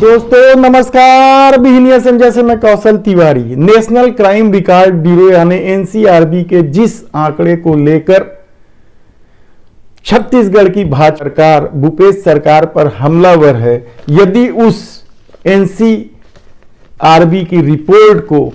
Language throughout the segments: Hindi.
दोस्तों नमस्कार। बिहनिया संजय से मैं Kaushal Tiwari. National Crime Record Bureau यानी एनसीआरबी के जिस आंकड़े को लेकर छत्तीसगढ़ की भाजपा सरकार भूपेश सरकार पर हमलावर है, यदि उस एनसीआरबी की रिपोर्ट को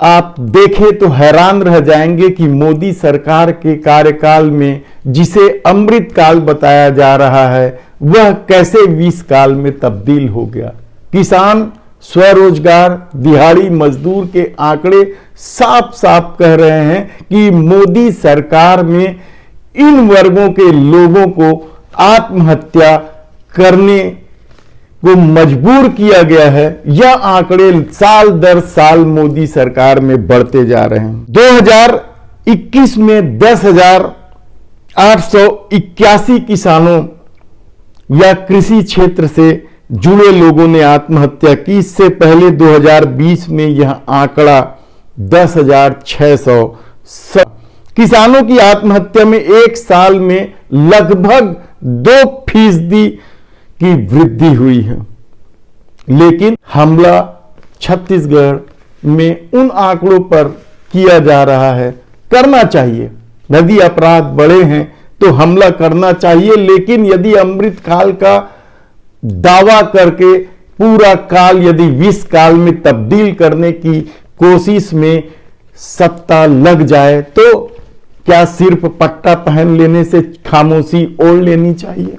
आप देखें तो हैरान रह जाएंगे कि मोदी सरकार के कार्यकाल में जिसे अमृत काल बताया जा रहा है वह कैसे 20 काल में तब्दील हो गया। किसान, स्वरोजगार, दिहाड़ी मजदूर के आंकड़े साफ साफ कह रहे हैं कि मोदी सरकार में इन वर्गों के लोगों को आत्महत्या करने को मजबूर किया गया है। यह आंकड़े साल दर साल मोदी सरकार में बढ़ते जा रहे हैं। 2021 में 10,881 किसानों या कृषि क्षेत्र से जुड़े लोगों ने आत्महत्या की। इससे पहले 2020 में यह आंकड़ा 10,600। किसानों की आत्महत्या में एक साल में लगभग 2% की वृद्धि हुई है। लेकिन हमला छत्तीसगढ़ में उन आंकड़ों पर किया जा रहा है। करना चाहिए, यदि अपराध बड़े हैं तो हमला करना चाहिए, लेकिन यदि अमृत काल का दावा करके पूरा काल यदि 20 काल में तब्दील करने की कोशिश में सत्ता लग जाए तो क्या सिर्फ पट्टा पहन लेने से खामोशी ओढ़ लेनी चाहिए?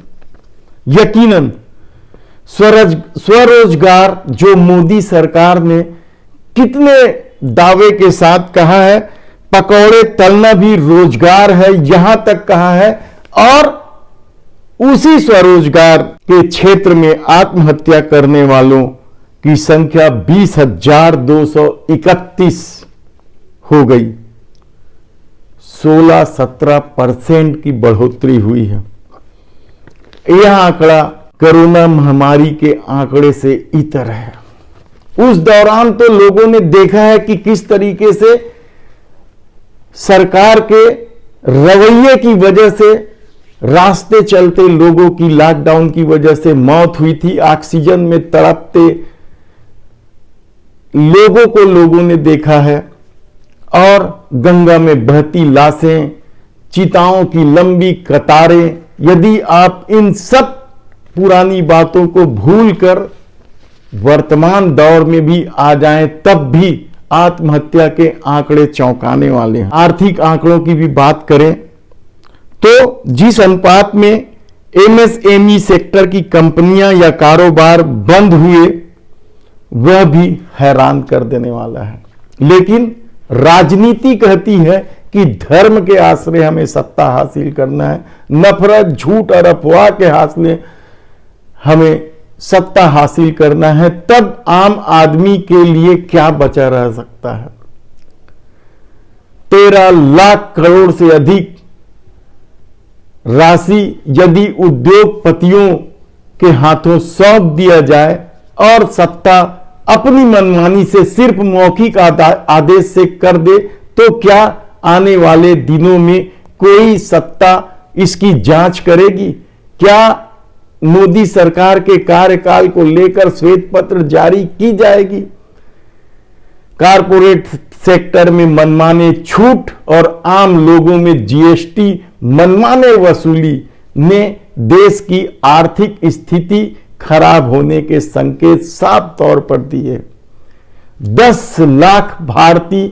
यकीनन स्वरोजगार जो मोदी सरकार ने कितने दावे के साथ कहा है, पकौड़े तलना भी रोजगार है, यहां तक कहा है, और उसी स्वरोजगार के क्षेत्र में आत्महत्या करने वालों की संख्या 20,231 हो गई। 16-17% की बढ़ोतरी हुई है। यह आंकड़ा कोरोना महामारी के आंकड़े से इतर है। उस दौरान तो लोगों ने देखा है कि किस तरीके से सरकार के रवैये की वजह से रास्ते चलते लोगों की लॉकडाउन की वजह से मौत हुई थी। ऑक्सीजन में तड़पते लोगों को लोगों ने देखा है, और गंगा में बहती लाशें, चिताओं की लंबी कतारें। यदि आप इन सब पुरानी बातों को भूलकर वर्तमान दौर में भी आ जाएं, तब भी आत्महत्या के आंकड़े चौंकाने वाले हैं। आर्थिक आंकड़ों की भी बात करें तो जिस अनुपात में एमएसएमई सेक्टर की कंपनियां या कारोबार बंद हुए वह भी हैरान कर देने वाला है। लेकिन राजनीति कहती है कि धर्म के आश्रय हमें सत्ता हासिल करना है, नफरत, झूठ और अफवाह के हासिल हमें सत्ता हासिल करना है, तब आम आदमी के लिए क्या बचा रह सकता है? 13 लाख करोड़ से अधिक राशि यदि उद्योगपतियों के हाथों सौंप दिया जाए और सत्ता अपनी मनमानी से सिर्फ मौखिक आदेश से कर दे, तो क्या आने वाले दिनों में कोई सत्ता इसकी जांच करेगी? क्या मोदी सरकार के कार्यकाल को लेकर श्वेत पत्र जारी की जाएगी? कारपोरेट सेक्टर में मनमाने छूट और आम लोगों में जीएसटी मनमाने वसूली ने देश की आर्थिक स्थिति खराब होने के संकेत साफ तौर पर दिए। 10 लाख भारतीय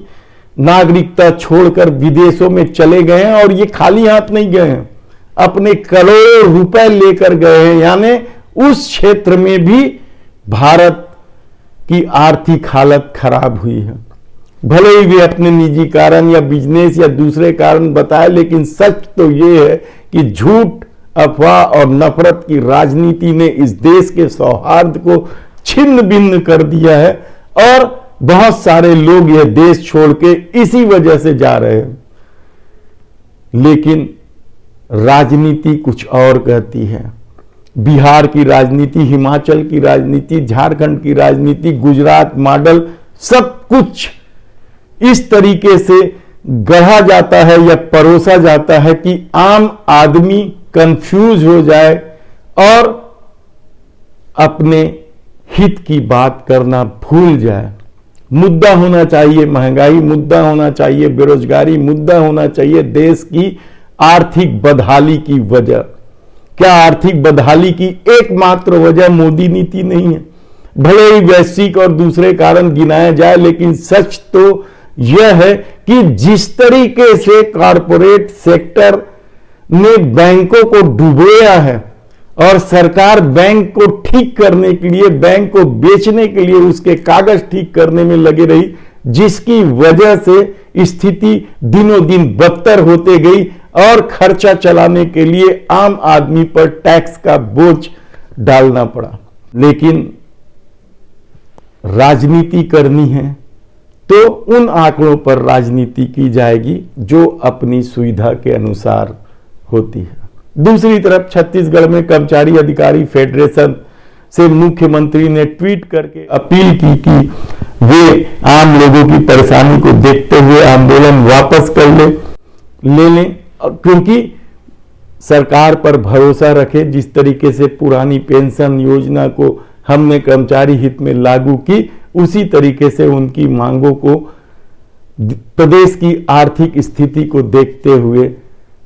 नागरिकता छोड़कर विदेशों में चले गए हैं, और ये खाली हाथ नहीं गए हैं, अपने करोड़ों रुपए लेकर गए हैं। यानी उस क्षेत्र में भी भारत की आर्थिक हालत खराब हुई है। भले ही वे अपने निजी कारण या बिजनेस या दूसरे कारण बताए, लेकिन सच तो ये है कि झूठ, अफवाह और नफरत की राजनीति ने इस देश के सौहार्द को छिन्न भिन्न कर दिया है, और बहुत सारे लोग यह देश छोड़ के इसी वजह से जा रहे हैं। लेकिन राजनीति कुछ और कहती है। बिहार की राजनीति, हिमाचल की राजनीति, झारखंड की राजनीति, गुजरात मॉडल, सब कुछ इस तरीके से गढ़ा जाता है या परोसा जाता है कि आम आदमी कंफ्यूज हो जाए और अपने हित की बात करना भूल जाए। मुद्दा होना चाहिए महंगाई, मुद्दा होना चाहिए बेरोजगारी, मुद्दा होना चाहिए देश की आर्थिक बदहाली की वजह। क्या आर्थिक बदहाली की एकमात्र वजह मोदी नीति नहीं है? भले ही वैश्विक और दूसरे कारण गिनाया जाए, लेकिन सच तो यह है कि जिस तरीके से कॉरपोरेट सेक्टर ने बैंकों को डुबोया है और सरकार बैंक को ठीक करने के लिए, बैंक को बेचने के लिए उसके कागज ठीक करने में लगी रही, जिसकी वजह से स्थिति दिनों दिन बदतर होते गई और खर्चा चलाने के लिए आम आदमी पर टैक्स का बोझ डालना पड़ा। लेकिन राजनीति करनी है तो उन आंकड़ों पर राजनीति की जाएगी जो अपनी सुविधा के अनुसार होती है। दूसरी तरफ छत्तीसगढ़ में कर्मचारी अधिकारी फेडरेशन से मुख्यमंत्री ने ट्वीट करके अपील की कि वे आम लोगों की परेशानी को देखते हुए आंदोलन वापस ले लें, क्योंकि सरकार पर भरोसा रखें। जिस तरीके से पुरानी पेंशन योजना को हमने कर्मचारी हित में लागू की, उसी तरीके से उनकी मांगों को प्रदेश की आर्थिक स्थिति को देखते हुए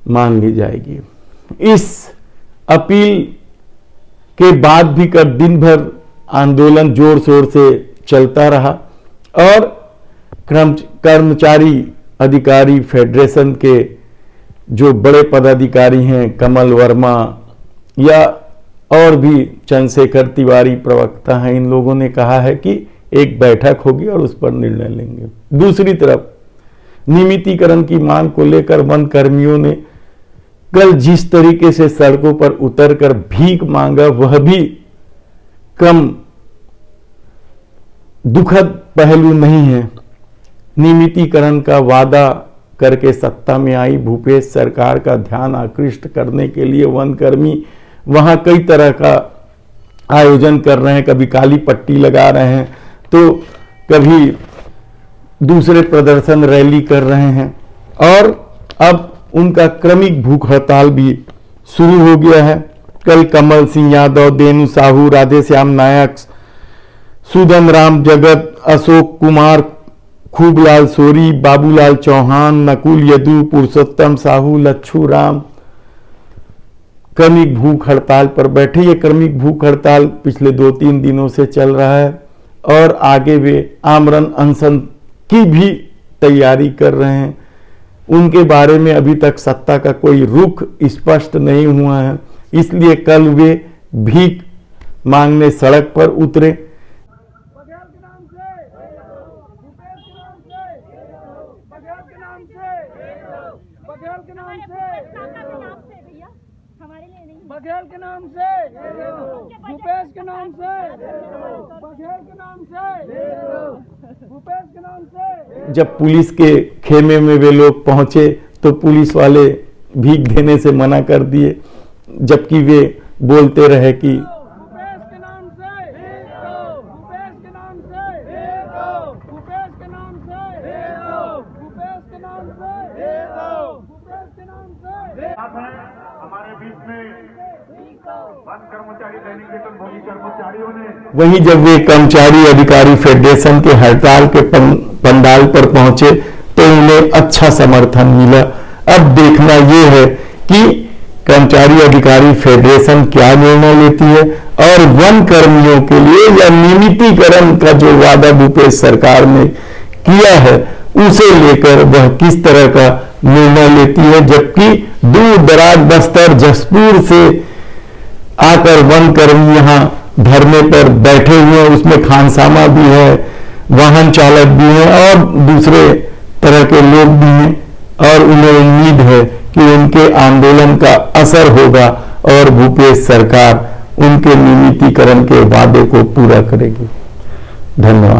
मान ली जाएगी। इस अपील के बाद भी कल दिन भर आंदोलन जोर शोर से चलता रहा और कर्मचारी अधिकारी फेडरेशन के जो बड़े पदाधिकारी हैं, कमल वर्मा या और भी चंद्रशेखर तिवारी प्रवक्ता हैं, इन लोगों ने कहा है कि एक बैठक होगी और उस पर निर्णय लेंगे। दूसरी तरफ नियमितीकरण की मांग को लेकर वन कर्मियों ने कल जिस तरीके से सड़कों पर उतरकर भीख मांगा, वह भी कम दुखद पहलू नहीं है। नियमितीकरण का वादा करके सत्ता में आई भूपेश सरकार का ध्यान आकृष्ट करने के लिए वनकर्मी वहां कई तरह का आयोजन कर रहे हैं। कभी काली पट्टी लगा रहे हैं तो कभी दूसरे प्रदर्शन रैली कर रहे हैं और अब उनका क्रमिक भूख हड़ताल भी शुरू हो गया है। कल कमल सिंह यादव, देनु साहू, राधेश्याम नायक, सुदन राम जगत, अशोक कुमार, खूबलाल सोरी, बाबूलाल चौहान, नकुल यदु, पुरुषोत्तम साहू, लच्छू राम क्रमिक भूख हड़ताल पर बैठे। ये क्रमिक भूख हड़ताल पिछले 2-3 दिनों से चल रहा है और आगे वे आमरण अनशन की भी तैयारी कर रहे हैं। उनके बारे में अभी तक सत्ता का कोई रुख स्पष्ट नहीं हुआ है, इसलिए कल वे भीख मांगने सड़क पर उतरे। बघेल के नाम से, भूपेश के नाम से, बघेल के नाम से, भूपेश के नाम से। जब पुलिस के खेमे में वे लोग पहुंचे तो पुलिस वाले भीख देने से मना कर दिए, जबकि वे बोलते रहे कि भूपेश के नाम से, भूपेश के नाम से, भूपेश के नाम से, भूपेश के नाम से, भूपेश के नाम से। हमारे बीच में वन कर्मचारी दैनिक वेतनभोगी कर्मचारियों ने वहीं जब वे कर्मचारी अधिकारी फेडरेशन के हड़ताल के पंडाल पर पहुंचे तो उन्हें अच्छा समर्थन मिला। अब देखना यह है कि कर्मचारी अधिकारी फेडरेशन क्या निर्णय लेती है और वन कर्मियों के लिए या नियमितीकरण का जो वादा भूपेश सरकार ने किया है उसे लेकर वह किस तरह का निर्णय लेती है। जबकि दूर दराज बस्तर, जसपुर से आकर वन कर्मी यहाँ धरने पर बैठे हुए हैं, उसमें खानसामा भी है, वाहन चालक भी हैं और दूसरे तरह के लोग भी हैं और उन्हें उम्मीद है कि उनके आंदोलन का असर होगा और भूपेश सरकार उनके नियमितीकरण के वादे को पूरा करेगी। धन्यवाद।